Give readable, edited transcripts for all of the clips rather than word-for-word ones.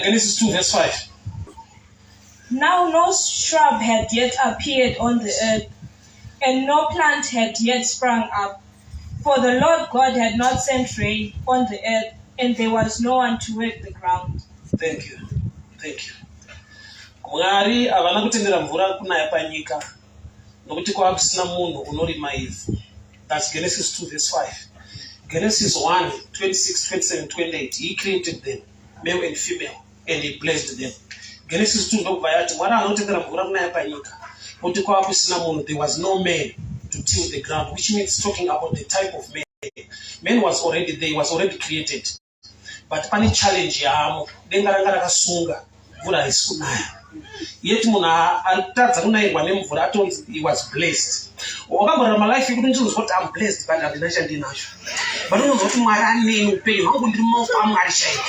Genesis 2 verse 5. Now no shrub had yet appeared on the earth, and no plant had yet sprung up, for the Lord God had not sent rain on the earth, and there was no one to work the ground. Thank you. Mwari avana kutendera mvura kunaya panyika nokuti kwakusina munhu unorima ivhu. That's Genesis 2 verse 5. Genesis 1, 26, 27, 28. He created them, male and female, and he blessed them. Genesis 2 ndokubva yati Mwari anotendera mvura kunaya panyika nokuti kwakusina munhu. There was no man to till the ground, which means talking about the type of man. Man was already there, he was already created. But pane challenge yaamo, denga ranga rakasunga, mvura haisi kunaya. Yet munhu atadza kunayirwa nemvura atonzi he was blessed. Wakagara life yekuti ndinozwa kuti I'm blessed but handina chandinacho. But unozwa kuti Mwari aneni upenyu hwangu ndiri mumaoko aMwari chaiwo.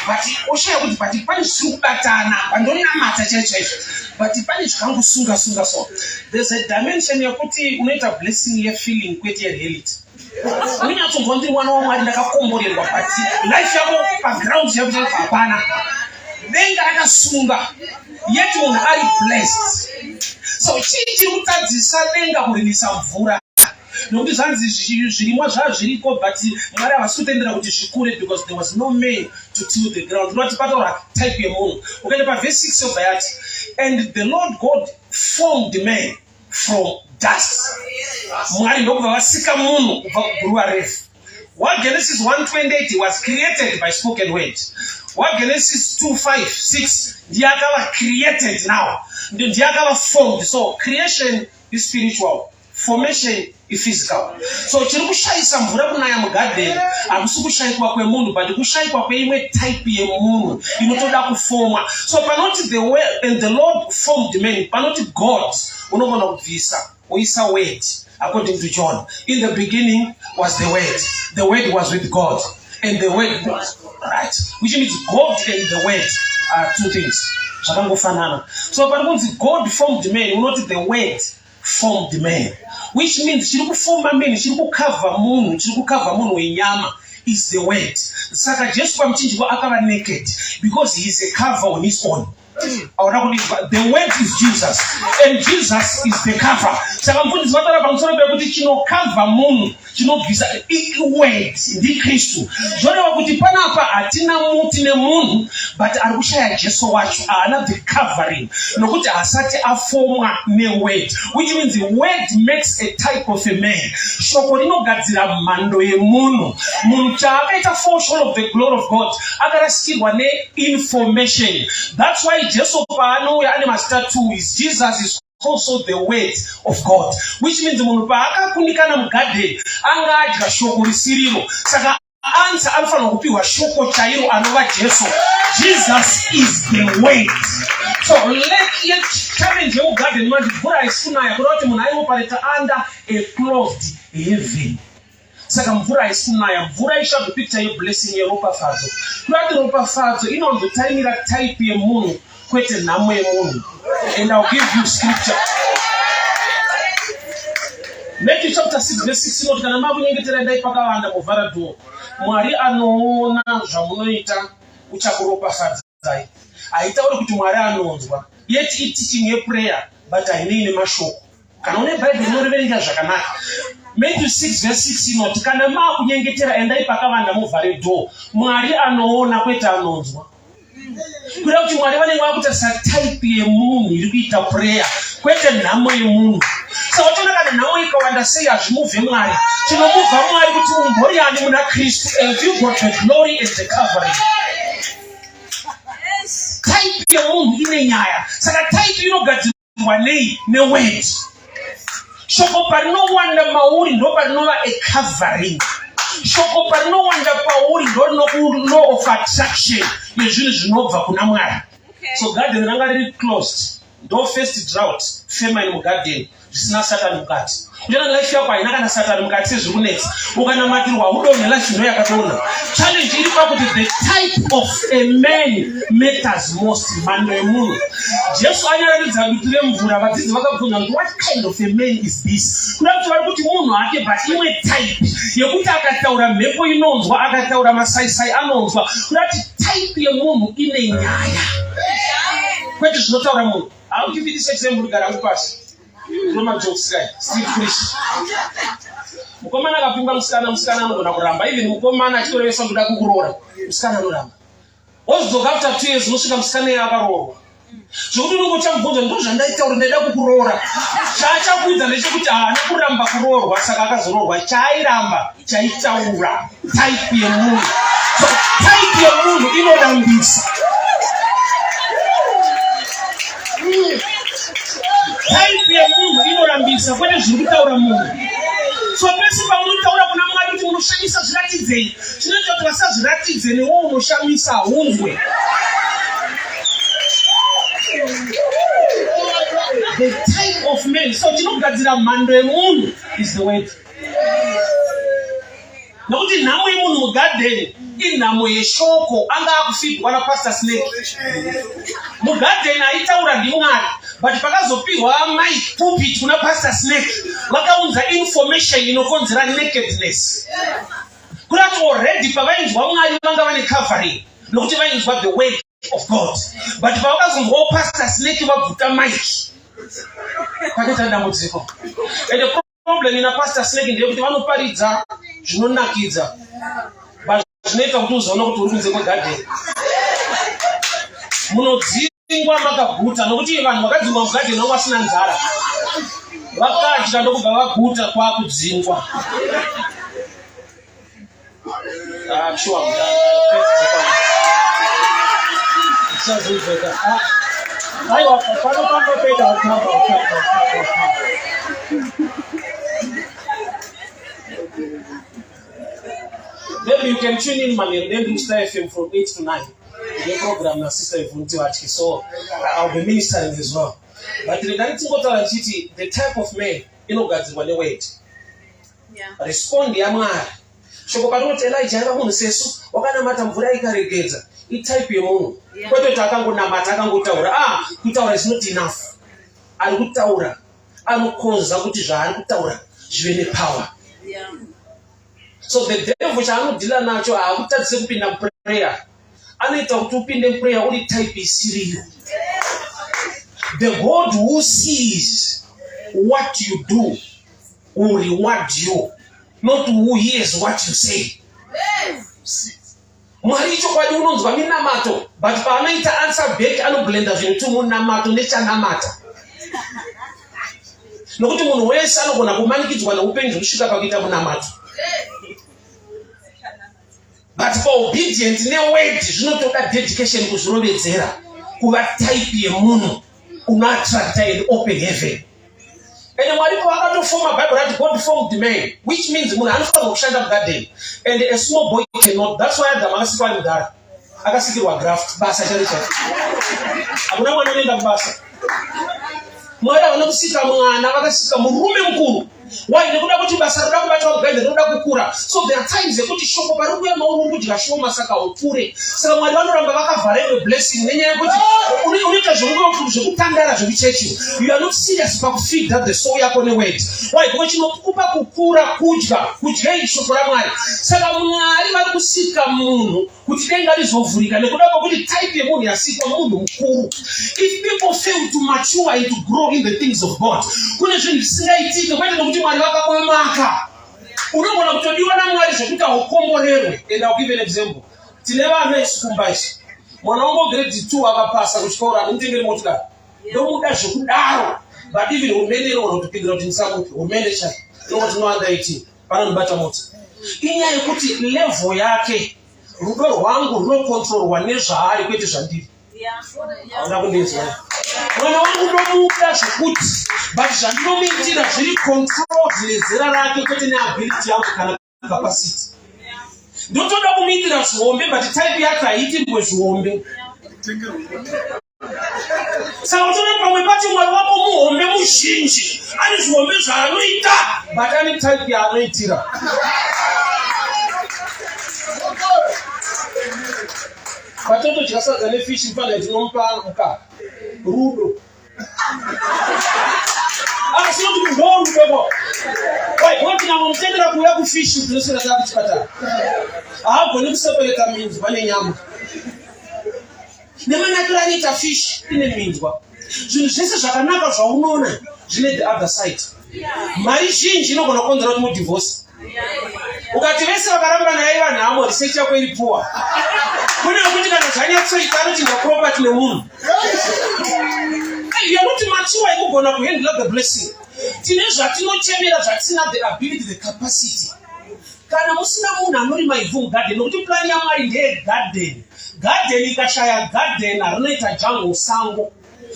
But oshaya kuti but pane zvisiri kubatana pandonamata chaicho. But pane zvikangosunga so. There's a dimension yekuti unoita blessing yefeeling kwete yereality. Unyatsonzwa ndiri mwana waMwari ndakakomborerwa but life yako paground yako hapana. Denga rakasunga yet munhu ari blessed. So chii chiri kutadzisa denga kurinisa mvura? Nokuti zvanzi zvirimwa zvazviriko but Mwari havasi kutendera kuti zvikure because there was no man to till the ground. Unoti pataura type yemunhu. Ukaenda paverse 6 yobva yati and the Lord God formed man from dust. Mwari ndokubva vasika munhu kubva kuguruva refu. What Genesis 1:28 was created by spoken word. What Genesis 2:5-6 ndiakava created now. Ndiakava formed. So creation is spiritual, formation is physical. So chiri kushaisa mvura kunaya mugarden hakusi kushaikwa kwemunhu but kushaikwa kweimwe type yemunhu inotoda kufomwa. So panoti the way and the Lord formed man, panoti God unogona kubvisa oisa word. According to John, in the beginning was the word was with God, and the word was right, which means God and the word are two things. So but once God formed man, not the word formed man, which means chiri form man, chiri cover munhu wenyama is the word. Saka Jesu pamchinjwa akava naked because he is a cover on his own. The word is Jesus and Jesus is the cover. Saka mfundisi vatara pamusoro pekuti chinokava munhu chinobvisa word ndi Kristu. Zvoreva kuti panapa hatina muti nemunhu but ari kushaya Jesu wacho haana the covering nokuti hasati afomwa neword, which means the word makes a type of a man. Shoko rinogadzira mhando yemunhu. Munhu chaakaita foreshore of the glory of God akarasikirwa neinformation. That's why Jesu paanouya ane mazita is Jesus is also the word of God, which means munhu paakakunikana mugarden anga adya shoko risiriro. Saka answer anofanira kupiwa shoko chairo anova Jesu. Jesus is the word. So let your challenge your garden manje mvura haisi kunaya kuda kuti munhu ainopareta under a closed heaven. Saka mvura haisi kunaya, mvura ishabve picture yeblessing yeropafadzo. Kuda kuti ropafadzo inonzotaimira type yemunhu kwete nhamo yemunhu. And I'll give you scripture. Matthew chapter 6 verse 6 inoti kana makunyengetera dai pakawanda muvhara dhuo, Mwari anoona zvamunoita uchakuropafadzai. Haitauri kuti Mwari anonzwa. Yet it teaching a prayer but hainei nemashoko. Kana une Bible inoreverenga zvakanaka. Matthew 6 verse 6 inoti kana makunyengetera endai pakawanda muvhare dhuo, Mwari anoona kwete anonzwa. Kuda kuti Mwari vanenge vakutarisa type yemunhu iri kuita prayer kwete nhamo yemunhu. Saka tona kana nhamo ikawanda sei hazvimuvhe Mwari. Chinomuvha Mwari kuti umbori ani muna Kristu and you got the glory and the covering. Type yemunhu ine nyaya. Saka type inogadzirwa nei? Neword. Shoko parinowanda mauri ndo parinova a covering. Shoko parinowanda pauri ndo law of attraction yezvinhu zvinobva kuna Mwari. So garden ranga riri closed. Ndo first drought, famine mugarden, zvisina Satan mukati. Njena life yako haina kana Satani mukati zvikunetsa. Ukanamatirwa udonhela zvino yakatona. Challenge iri pakuti the type of a man matters most. Mhando yemunhu. Jesu anyaradza kuti remvura vadzidzi vakabvunza kuti what kind of a man is this? Kuda kuti vari kuti munhu hake but imwe type yekuti akataura mhepo inonzwa, akataura masaisai anonzwa. Kuda kuti type yemunhu ine nyaya. Kwete zvinotaura munhu. I'll give you this example gara kupasi. Roma jokes guy, Steve Krish. Mukomana akapinga musikana anogona kuramba. Even mukomana achitorevesa kuda kukuroora. Musikana anoramba. Ozodzoka after 2 years unosvika musikana iye akaroorwa. Zvokuti unongochamubvunza ndozvandaitaura ndaida kukuroora. Chaachakuudza ndechekuti haana kuramba kuroorwa saka akazoroorwa. Chaairamba chaitaura type yemunhu. So type yemunhu inorambisa. Type yemunhu inorambisa kwete zviri kutaura munhu. So pese paunotaura kuna Mwari kuti unoshamisa zviratidzei, chinoita kuti vasazviratidze newo unoshamisa hunzwe. The type of man. So chinogadzira mhando yemunhu is the word. Nokuti nhamo yemunhu mugadheni inhamo yeshoko. Anga akufidwa naPastor Snake. Mugadheni aitaura ndiMwari. But pakazopihwa mic pulpit kuna Pastor Snake, vakaunza information inokonzera nakedness. Kurati already pavainzwa Mwari vanga vane covering, nokuti vainzwa the word of God. But pavakazonzwa Pastor Snake vabvuta mic, pakaita dambudziko. And the problem ina Pastor Snake ndeyekuti vanoparidza zvinonakidza, but zvinoita kuti uzoona kuti uri kunze kwegadheni. Munodzingwa makaguta nokuti vanhu vakadzingwa mugadheni vangu vasina nzara. Vakadya ndokubva vaguta kwakudzingwa. Sure. Maybe you can tune in Money and then do Star FM from 8 to 9. The program na Sister Ivunti Watki, so I'll be ministering as well. But the type of man, inogadzirwa neword. Respond ya Mwari. Shoko panoti Elijah akamusesu wakanamata mvura ikaregedza. Itype yemunhu. Kwete kuti akangonamata akangotaura. Kutaura is not enough. Ari kutaura. Anokonza kuti zvaari kutaura zvive nepower. So the devil chaanodhila nacho haakutadzise kupinda muprayer. Anoita kuti upinde muprayer uri type isiriyo. The God who sees what you do will reward you, not who hears what you say. Mwari chokwadi unonzwa minamato, but paanoita answer back anoblenda zvinhu kuti munamato nechanamata. Nokuti munhu wese anogona kumanikidzwa neupenyu zvekusvika pakuita munamato. But for obedient neword zvinotoda dedication kuzvirovedzera kuva type yemunhu unoattracta and open heaven. And Mwari pakatofoma Bible that God formed man, which means munhu anofanira kushanda mugarden, and a small boy cannot. That's why Adam akasikwa ari mudhara akasikirwa graft basa chari chari. Hakuna mwana unoenda kubasa. Mwari havana kusika mwana, vakasika murume mukuru. Why? Nekuda kuti basa rida kubatwa mugarden rinoda kukura. So there are times yekuti shoko pari kuuya mauri kudya shoma saka upfure. Saka Mwari vanoramba vakavhara the blessing nenyaya yekuti unoita zvekutandara zvekuchechi. You are not serious pakufeed that the soul yako neword. Why? Because chinokupa kukura kudya iri shoko raMwari. Saka Mwari vari kusika munhu kuti denga rizovhurika nekuda kwekuti type yemunhu yasikwa munhu mukuru. If people fail to mature and to grow in the things of God, kune zvinhu zvisingaitike kwete nokuti Mwari vakakwemaka. Unogona kutodiwa naMwari zvekuti haukomborerwe. And I'll give an example. Tine vana isikumba isi. Mwana wangu grade 2 akapasa kuchikora anomutengere motikari. Ndomuda zvekudaro. But even hurumende inogona kutopindira kuti ndisamuke. Hurumende chai. Inogoti no under 18. Panonibata mota. Inyaya yekuti level yake rudo rwangu runokontrolwa nezvaari kwete zvandiri. Hauna kundinzwa. Mwana wangu ndomuda zvekuti but zvandinomuitira zviri controlled nezera rake kwete neability yangu kana capacity. Ndotoda kumuitira zvihombe but type yake haiti mbwe zvihombe. Saka utone pamwe pati mwari wako muhombe muzhinji. Ani zvihombe zvaanoita, but ane type yaanoitira. Patoto chikasadza nefishi mfana tinomupa mukaka. Rudo. Sio kuti ndongo bebo. Wai, wati na mtendera kuya kufishi tunosera za kuchipatara. Hapo kusepeleka minzi pane nyama. Nemana turanyita fish ine minzwa. Zvinhu zvese zvakanaka zvaunoona zvine the other side. Mari zhinji inogona kukonzera kuti mudivorce. Ukati vese vakaramba naye vanhu amo research yako iri poor. Kune kuti kana zvanyatsoita kuti property nemunhu. You are not mature ikugona kuhandle the blessing. Tine zvatinochemera zvatisina the ability, the capacity. Kana musina munhu anorima ivhu garden, nokuti plan yaMwari ndeye garden. Garden ikashaya garden rinoita jungle sango.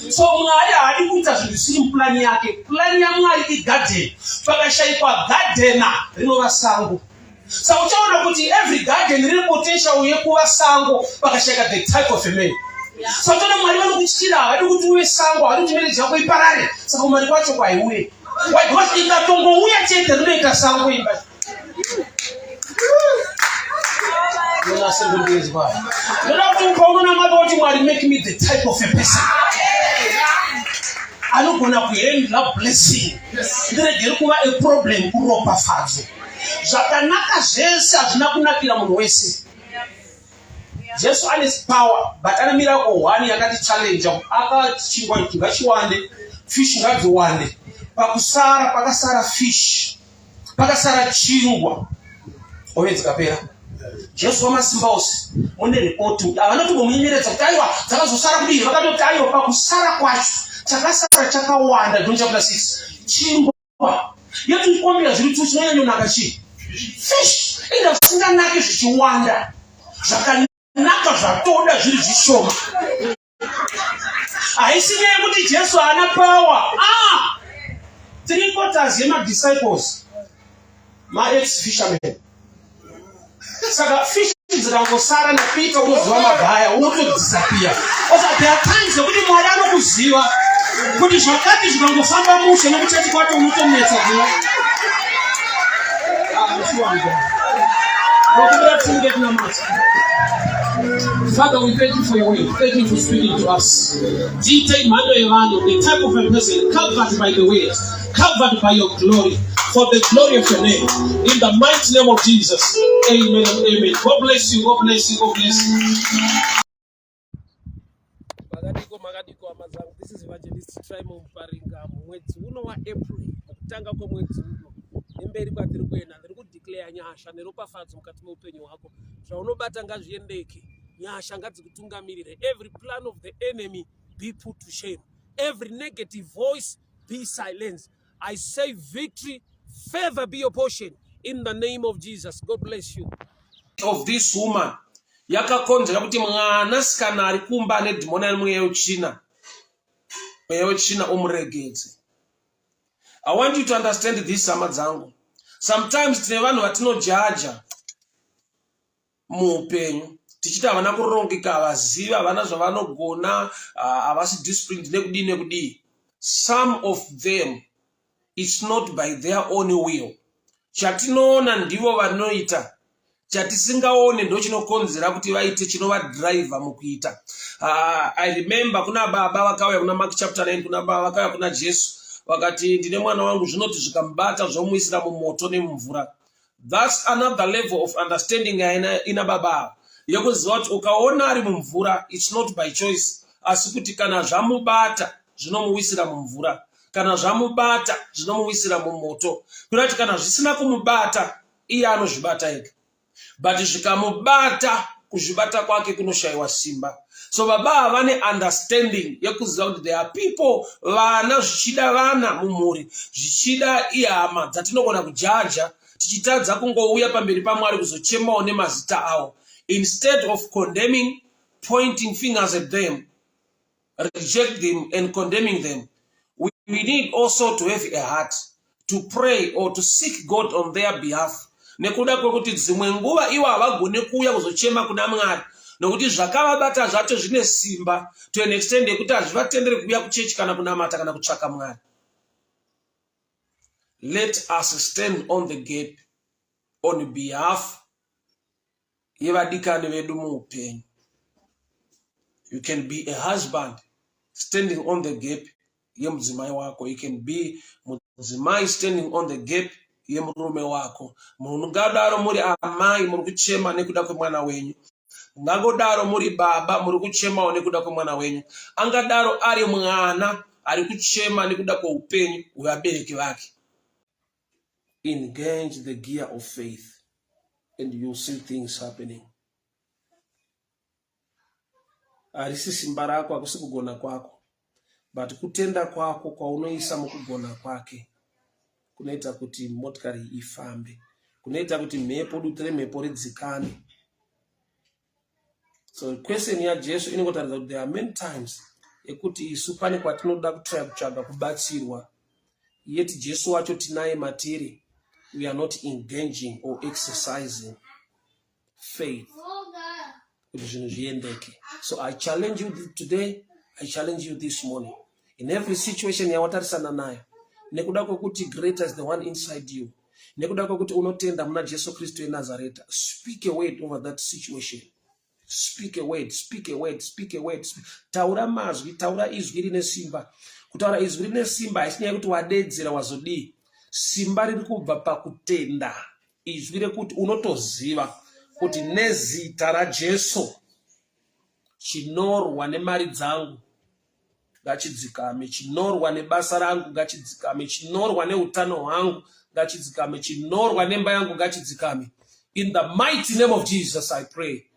So Mwari haadi kuita zvinhu zvisiri muplan yake. Plan yaMwari igarden. Pakashayikwa garden rinova sango. So uchaona kuti every garden rine potential yekuva sango pakashayika the type of a man. So tona Mwari vanokuchitira haadi kuti uve sango, haadi kuti marriage yako iparare. Saka Mwari kwacho kwaiuye. Why? Because ikatongouya chete rinoita sango imba. Mwari make me the type of a person. Anogona kuhandle blessing. Ndirege kuva a problem kuropa fadzo. Zvakanaka zvese hazvina kunakira munhu wese. Jesu ane power, but ane miracle one yakati challenge. Akachingwa ngachiwande, fish ngadziwande. Pakasara fish. Pakasara chingwa. Oye dzikapera. Jesu wamasimba ose mune report avanoti bomunyeredza kuti aiwa dzakazosara kudii vakatoti aiwa pakusara kwacho chakasara chakawanda John chapter 6 chingwa yetu ikombera zviri tuchinonyanyonaka chii fish inga zvisinganaki zvichiwanda zvakanaka zvatoda zviri zvishoma haisi nyaya kuti Jesu haana power three quarters yemadisciples ma-ex fishermen. Saka fish dzikangosara napita unoziva magaya unotodisappear. There are times zekuti Mwari anokuziva kuti zvakati zvikangofamba mushe nekuchati kwacho unotonetsa kuno. Father, we thank you for your word. Thank you for speaking to us. Detail mando evano, the type of a person covered by the word, covered by your glory. For the glory of your name, in the mighty name of Jesus, amen and amen. God bless you, God bless you, God bless you. Magadiko Amazon. This is Evangelist Trimon Paringa. Mwezi uno wa April, kutanga kwa mwezi uno. Emberi kwa tirikuena, ndiriku declare nyasha neropa fadzi mukati mweupenyu wako. Zvaunobata ngazviendeke. Nyasha ngadzikutungamirire. Every plan of the enemy be put to shame. Every negative voice be silenced. I say victory, favor be your portion in the name of Jesus. God bless you. Of this woman, yakakonzera kuti mwanasikana ari kumba ane dhimoni ari mweya wechina omuregedze. I want you to understand this, hama dzangu. Sometimes tine vanhu vatinojaja muupenyu tichiti havana kurongeka, havazivi, havana zvavanogona, havasi disciplined nekudii. Some of them, it's not by their own will. Chatinoona ndivo vanoita, chatisingaone ndo chinokonzera kuti vaite chinovadriver mukuita. I remember kuna baba vakauya kuna Mark chapter 9, kuna baba vakauya kuna Jesu vakati ndine mwana wangu zvinoti zvikamubata zvomuisira mumoto nemumvura. That's another level of understanding ina baba yekuziva kuti ukaona ari mumvura, it's not by choice, asi kuti kana zvamubata zvinomuwisira mumvura, kana zvamubata zvinomuwisira mumoto. Kunati kana zvisina kumubata iye anozvibata ega, but zvikamubata kuzvibata kwake kunoshayiwa simba. So baba vane understanding yekuziva kuti there are people vana zvichida vana mumhuri, zvichida ihama dzatinogona kujaja tichitadza kungouya pamberi paMwari kuzochemawo nemazita awo. Instead of condemning, pointing fingers at them, reject them and condemning them, we need also to have a heart to pray or to seek God on their behalf. Nekuda kwekuti dzimwe nguva iwo havagone kuuya kuzochema kuna Mwari, nokuti zvakavabata zvacho zvine simba to an extent yekuti hazvivatendere kuuya kuchechi kana kunamata kana kutsvaka Mwari. Let us stand on the gap on behalf yevadikani vedu muupenyu. You can be a husband standing on the gap yemudzimai wako. You can be mudzimai standing on the gap yemurume wako. Mungadaro muri amai muri kuchema nekuda kwemwana wenyu. Mungadaro muri baba muri kuchema nekuda kwemwana wenyu. Angadaro ari mwana ari kuchema nekuda kweupenyu hwevabereki vake. Engage the gear of faith and you'll see things happening. Harisi simba rako, hakusi kugona kwako, but kutenda kwako kwaunoisa mukugona kwake kunoita kuti motikari ifambe, kunoita kuti mhepo dutere mhepo ridzikane. So question ya Jesu inotaridza kuti there are many times ekuti isu pane kwatinoda kutsvaga kubatsirwa, yet Jesu wacho tinaye matiri. We are not engaging or exercising faith. So I challenge you today, I challenge you this morning. In every situation yawatarisana nayo, nekuda kwokuti greater is the one inside you. Nekuda kwokuti unotenda muna Jesu Kristu eNazareta. Speak a word over that situation. Speak a word, speak a word, speak a word. Taura mazwi, taura izwi rine simba. Kutaura izwi rine simba isinyaya kuti wadedzera wazodi. Simba riri kubva pakutenda. Izwi rekuti unotoziva kuti nezita raJesu chinorwa nemari dzangu ngachidzikame, chinorwa nebasa rangu ngachidzikame, chinorwa neutano hwangu ngachidzikame, chinorwa nemba yangu ngachidzikame. In the mighty name of Jesus I pray.